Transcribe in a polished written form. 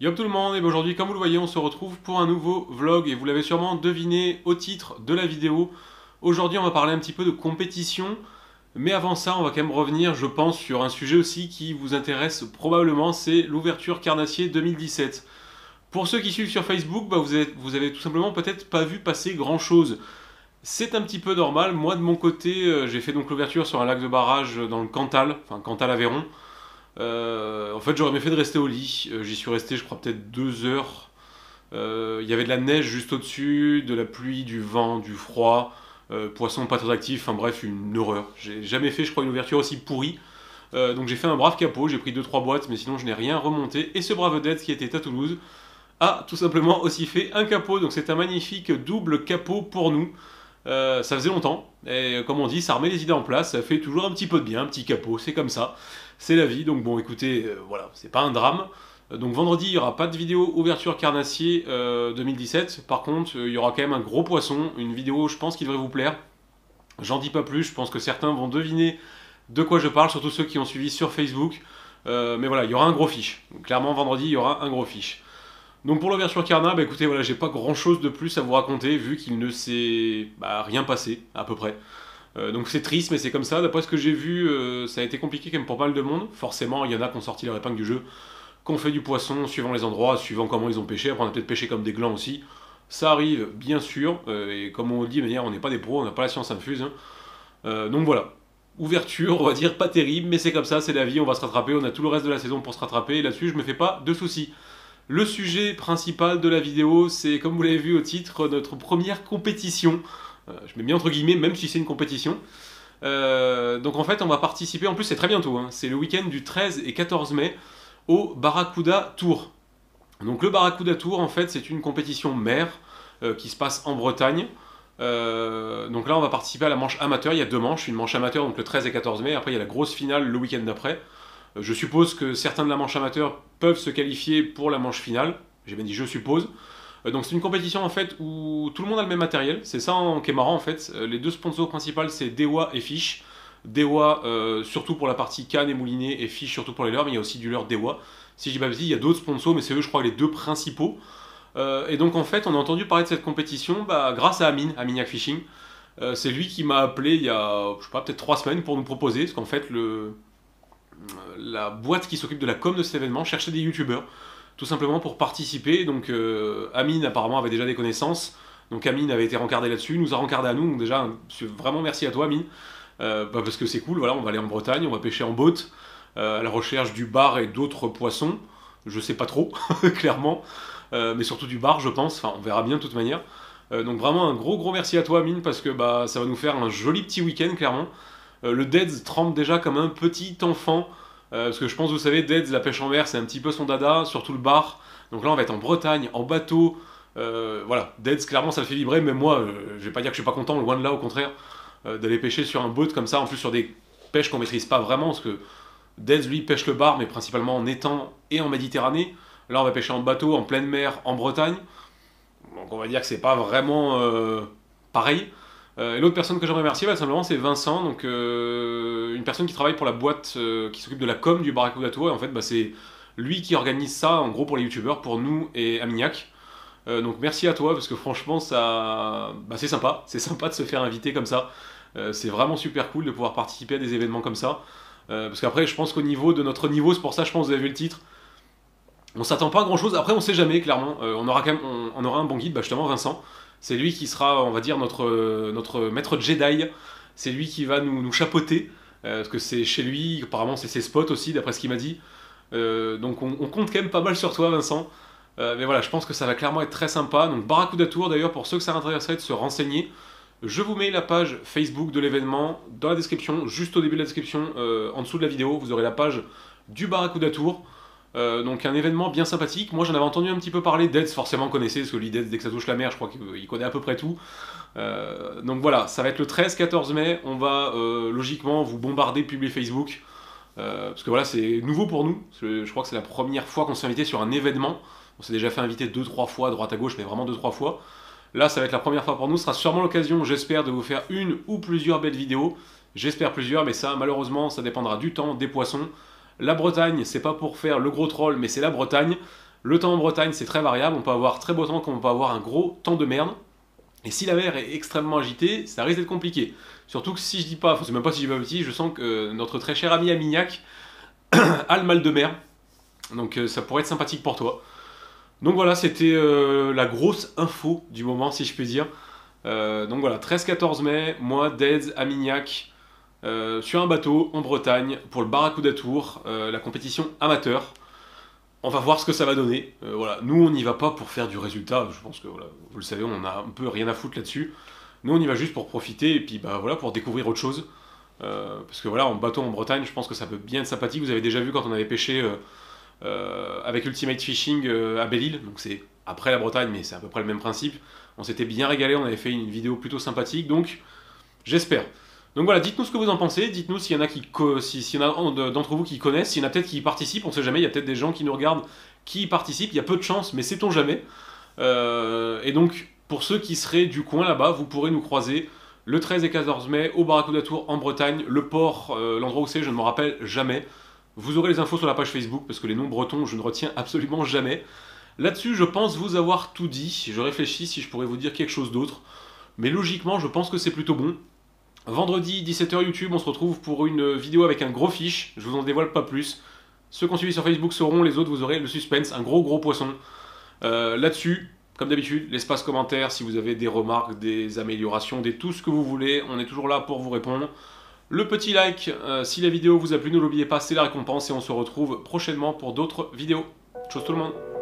Yo tout le monde, et aujourd'hui comme vous le voyez on se retrouve pour un nouveau vlog et vous l'avez sûrement deviné au titre de la vidéo. Aujourd'hui on va parler un petit peu de compétition, mais avant ça on va quand même revenir je pense sur un sujet aussi qui vous intéresse probablement, c'est l'ouverture Carnassier 2017. Pour ceux qui suivent sur Facebook, vous avez tout simplement peut-être pas vu passer grand chose. C'est un petit peu normal, moi de mon côté j'ai fait donc l'ouverture sur un lac de barrage dans le Cantal, enfin Cantal-Aveyron. En fait, j'aurais mieux fait de rester au lit. J'y suis resté, je crois, peut-être 2 heures. Il y avait de la neige juste au-dessus, de la pluie, du vent, du froid, poisson pas très actif, enfin bref, une horreur. J'ai jamais fait, je crois, une ouverture aussi pourrie. Donc j'ai fait un brave capot, j'ai pris 2-3 boîtes, mais sinon je n'ai rien remonté. Et ce brave Dead qui était à Toulouse a tout simplement aussi fait un capot. Donc c'est un magnifique double capot pour nous. Ça faisait longtemps, et comme on dit, ça remet les idées en place, ça fait toujours un petit peu de bien, un petit capot, c'est comme ça, c'est la vie, donc bon écoutez, voilà, c'est pas un drame. Donc vendredi, il n'y aura pas de vidéo ouverture Carnassier 2017, par contre, il y aura quand même un gros poisson, une vidéo, je pense, qui devrait vous plaire. J'en dis pas plus, je pense que certains vont deviner de quoi je parle, surtout ceux qui ont suivi sur Facebook. Mais voilà, il y aura un gros fiche. Donc, clairement, vendredi, il y aura un gros fiche. Donc pour l'ouverture Carnat, bah écoutez, voilà, j'ai pas grand chose de plus à vous raconter vu qu'il ne s'est rien passé, à peu près. Donc c'est triste, mais c'est comme ça. D'après ce que j'ai vu, ça a été compliqué quand même pour pas mal de monde. Forcément, il y en a qui ont sorti leur épingle du jeu, qui ont fait du poisson suivant les endroits, suivant comment ils ont pêché. Après, on a peut-être pêché comme des glands aussi. Ça arrive, bien sûr. Et comme on le dit, de manière, on n'est pas des pros, on n'a pas la science infuse. Hein. Donc voilà. Ouverture, on va dire pas terrible, mais c'est comme ça, c'est la vie, on va se rattraper. On a tout le reste de la saison pour se rattraper. Et là-dessus, je me fais pas de soucis. Le sujet principal de la vidéo, c'est, comme vous l'avez vu au titre, notre première compétition. Je mets bien entre guillemets, même si c'est une compétition. Donc en fait, on va participer, en plus c'est très bientôt, hein, c'est le week-end du 13 et 14 mai, au Barracuda Tour. Donc le Barracuda Tour, en fait, c'est une compétition mer qui se passe en Bretagne. Donc là, on va participer à la manche amateur, il y a deux manches, une manche amateur, donc le 13 et 14 mai, après il y a la grosse finale le week-end d'après. Je suppose que certains de la manche amateur peuvent se qualifier pour la manche finale. J'ai bien dit je suppose. Donc c'est une compétition en fait où tout le monde a le même matériel. C'est ça qui est marrant en fait. Les deux sponsors principaux c'est Dewa et Fish. Dewa surtout pour la partie canne et moulinet et Fish surtout pour les leurres, mais il y a aussi du leurre Dewa. Si je dis pas bêtise, il y a d'autres sponsors, mais c'est eux je crois les deux principaux. Et donc en fait on a entendu parler de cette compétition grâce à Amine, Aminiac Fishing. C'est lui qui m'a appelé il y a je sais pas peut-être 3 semaines pour nous proposer, parce qu'en fait la boîte qui s'occupe de la com de cet événement cherchait des youtubeurs, tout simplement pour participer. Donc Amine apparemment avait déjà des connaissances, donc Amine avait été rencardé là-dessus, nous a rencardé à nous, donc déjà vraiment merci à toi Amine, parce que c'est cool, voilà, on va aller en Bretagne, on va pêcher en boat, à la recherche du bar et d'autres poissons, je sais pas trop, clairement, mais surtout du bar je pense, enfin on verra bien de toute manière. Donc vraiment un gros merci à toi Amine, parce que ça va nous faire un joli petit week-end clairement. Le Deads trempe déjà comme un petit enfant, parce que je pense, vous savez, Deads, la pêche en mer, c'est un petit peu son dada, surtout le bar. Donc là, on va être en Bretagne, en bateau. Voilà, Deads, clairement, ça le fait vibrer, mais moi, je vais pas dire que je suis pas content, loin de là, au contraire, d'aller pêcher sur un boat comme ça, en plus sur des pêches qu'on maîtrise pas vraiment, parce que Deads, lui, pêche le bar, mais principalement en étang et en Méditerranée. Là, on va pêcher en bateau, en pleine mer, en Bretagne. Donc on va dire que c'est pas vraiment pareil. Et l'autre personne que j'aimerais remercier, simplement, c'est Vincent, donc une personne qui travaille pour la boîte qui s'occupe de la com du Barracuda Tour. Et en fait, c'est lui qui organise ça, en gros, pour les youtubeurs, pour nous et Amignac. Donc merci à toi, parce que franchement, c'est sympa de se faire inviter comme ça. C'est vraiment super cool de pouvoir participer à des événements comme ça. Parce qu'après, je pense qu'au niveau de notre niveau, c'est pour ça, je pense, que vous avez vu le titre, on s'attend pas à grand chose. Après, on sait jamais, clairement. On aura quand même, on aura un bon guide, justement, Vincent. C'est lui qui sera, on va dire, notre maître Jedi. C'est lui qui va nous chapeauter. Parce que c'est chez lui, apparemment, c'est ses spots aussi, d'après ce qu'il m'a dit. Donc on compte quand même pas mal sur toi, Vincent. Mais voilà, je pense que ça va clairement être très sympa. Donc Barracuda Tour, d'ailleurs, pour ceux que ça intéresserait de se renseigner, je vous mets la page Facebook de l'événement dans la description, juste au début de la description, en dessous de la vidéo, vous aurez la page du Barracuda Tour. Donc un événement bien sympathique. Moi j'en avais entendu un petit peu parler. Deads forcément connaissez, parce que lui Deads, dès que ça touche la mer, je crois qu'il connaît à peu près tout. Donc voilà, ça va être le 13-14 mai. On va logiquement vous bombarder de publier Facebook. Parce que voilà, c'est nouveau pour nous. Je crois que c'est la première fois qu'on s'est invité sur un événement. On s'est déjà fait inviter 2-3 fois, à droite à gauche, mais vraiment 2-3 fois. Là, ça va être la première fois pour nous. Ce sera sûrement l'occasion, j'espère, de vous faire une ou plusieurs belles vidéos. J'espère plusieurs, mais ça, malheureusement, ça dépendra du temps, des poissons. La Bretagne, c'est pas pour faire le gros troll, mais c'est la Bretagne. Le temps en Bretagne, c'est très variable, on peut avoir très beau temps comme on peut avoir un gros temps de merde. Et si la mer est extrêmement agitée, ça risque d'être compliqué. Surtout que si je dis pas, enfin c'est même pas si je dis pas petit, je sens que notre très cher ami Amignac a le mal de mer. Donc ça pourrait être sympathique pour toi. Donc voilà, c'était la grosse info du moment, si je puis dire. Donc voilà, 13-14 mai, moi, Deads, Amignac, sur un bateau en Bretagne pour le Barracuda Tour, la compétition amateur. On va voir ce que ça va donner. Voilà. Nous, on n'y va pas pour faire du résultat. Je pense que voilà, vous le savez, on a un peu rien à foutre là-dessus. Nous, on y va juste pour profiter et puis bah, voilà, pour découvrir autre chose. Parce que voilà, en bateau en Bretagne, je pense que ça peut bien être sympathique. Vous avez déjà vu quand on avait pêché avec Ultimate Fishing à Belle-Île. Donc c'est après la Bretagne, mais c'est à peu près le même principe. On s'était bien régalé, on avait fait une vidéo plutôt sympathique. Donc j'espère. Donc voilà, dites-nous ce que vous en pensez, dites-nous s'il y en a s'il y en a d'entre vous qui connaissent, s'il y en a peut-être qui y participent, on sait jamais, il y a peut-être des gens qui nous regardent qui y participent, il y a peu de chance, mais sait-on jamais. Et donc, pour ceux qui seraient du coin là-bas, vous pourrez nous croiser le 13 et 14 mai au Barracuda Tour en Bretagne, le port, l'endroit où c'est, je ne me rappelle jamais. Vous aurez les infos sur la page Facebook, parce que les noms bretons, je ne retiens absolument jamais. Là-dessus, je pense vous avoir tout dit, je réfléchis si je pourrais vous dire quelque chose d'autre, mais logiquement, je pense que c'est plutôt bon. Vendredi 17h YouTube, on se retrouve pour une vidéo avec un gros fiche, je vous en dévoile pas plus. Ceux qui ont suivi sur Facebook sauront, les autres vous aurez le suspense, un gros poisson. Là-dessus, comme d'habitude, l'espace commentaire, si vous avez des remarques, des améliorations, tout ce que vous voulez, on est toujours là pour vous répondre. Le petit like, si la vidéo vous a plu, ne l'oubliez pas, c'est la récompense et on se retrouve prochainement pour d'autres vidéos. Ciao tout le monde!